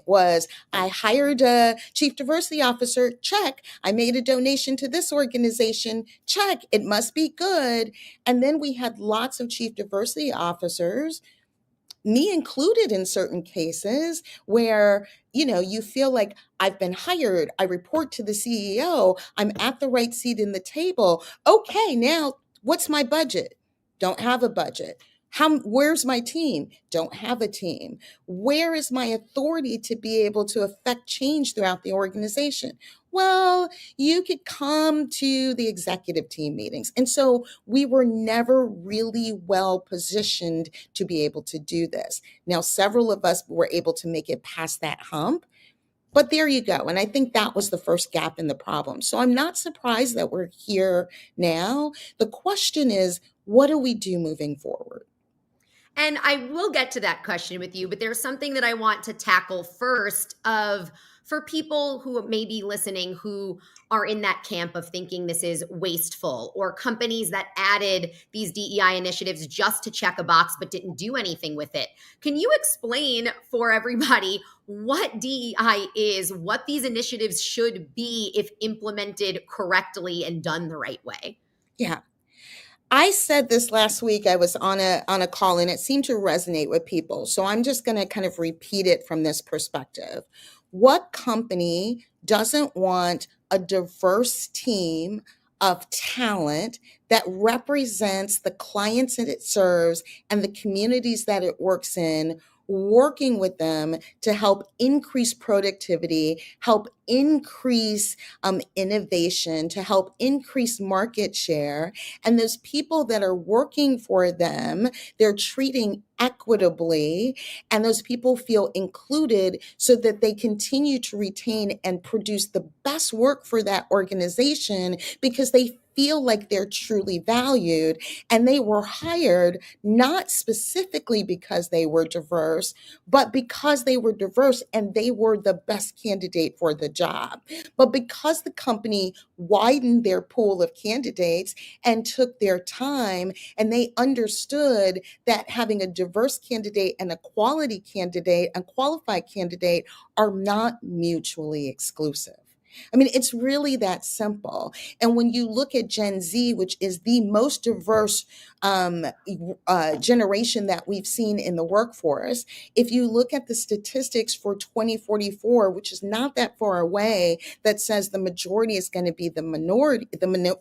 was, I hired a chief diversity officer, check. I made a donation to this organization, check. It must be good. And then we had lots of chief diversity officers, me included in certain cases, where you feel like, I've been hired, I report to the CEO, I'm at the right seat in the table. Okay, now what's my budget? Don't have a budget. Where's my team? Don't have a team. Where is my authority to be able to affect change throughout the organization? Well, you could come to the executive team meetings. And so we were never really well positioned to be able to do this. Now, several of us were able to make it past that hump, but there you go. And I think that was the first gap in the problem. So I'm not surprised that we're here now. The question is, what do we do moving forward? And I will get to that question with you, but there's something that I want to tackle first for people who may be listening who are in that camp of thinking this is wasteful, or companies that added these DEI initiatives just to check a box but didn't do anything with it. Can you explain for everybody what DEI is, what these initiatives should be if implemented correctly and done the right way? Yeah. I said this last week. I was on a call and it seemed to resonate with people. So I'm just going to kind of repeat it from this perspective. What company doesn't want a diverse team of talent that represents the clients that it serves and the communities that it works in, working with them to help increase productivity, help increase innovation, to help increase market share? And those people that are working for them, they're treating equitably, and those people feel included so that they continue to retain and produce the best work for that organization because they feel like they're truly valued, and they were hired not specifically because they were diverse, but because they were diverse and they were the best candidate for the job. But because the company widened their pool of candidates and took their time, and they understood that having a diverse candidate and a quality candidate and qualified candidate are not mutually exclusive. I mean, it's really that simple. And when you look at Gen Z, which is the most diverse generation that we've seen in the workforce, if you look at the statistics for 2044, which is not that far away, that says the majority is going to be the minority,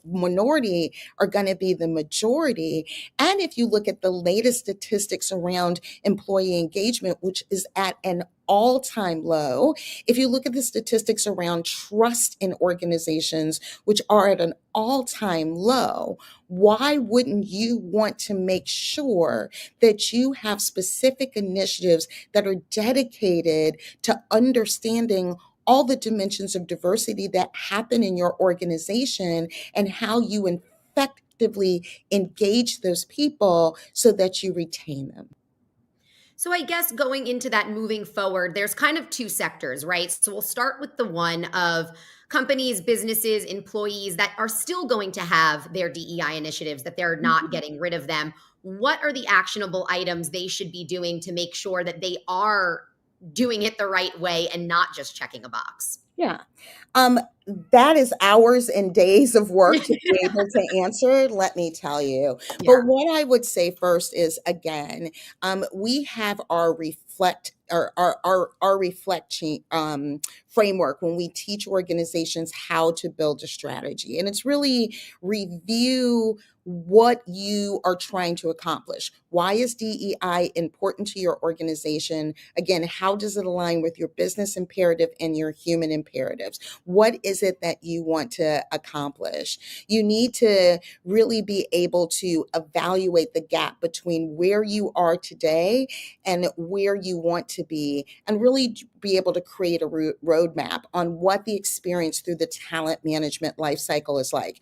minority are going to be the majority. And if you look at the latest statistics around employee engagement, which is at an all-time low, if you look at the statistics around trust in organizations, which are at an all-time low, why wouldn't you want to make sure that you have specific initiatives that are dedicated to understanding all the dimensions of diversity that happen in your organization and how you effectively engage those people so that you retain them? So I guess going into that moving forward, there's kind of two sectors, right? So we'll start with the one of companies, businesses, employees that are still going to have their DEI initiatives, that they're not getting rid of them. What are the actionable items they should be doing to make sure that they are doing it the right way and not just checking a box? Yeah. That is hours and days of work to be able to answer, let me tell you. Yeah. But what I would say first is, again, we have our reflect or our framework when we teach organizations how to build a strategy. And it's really review what you are trying to accomplish. Why is DEI important to your organization? Again, how does it align with your business imperative and your human imperatives? What is it that you want to accomplish? You need to really be able to evaluate the gap between where you are today and where you want to be, and really be able to create a roadmap on what the experience through the talent management life cycle is like.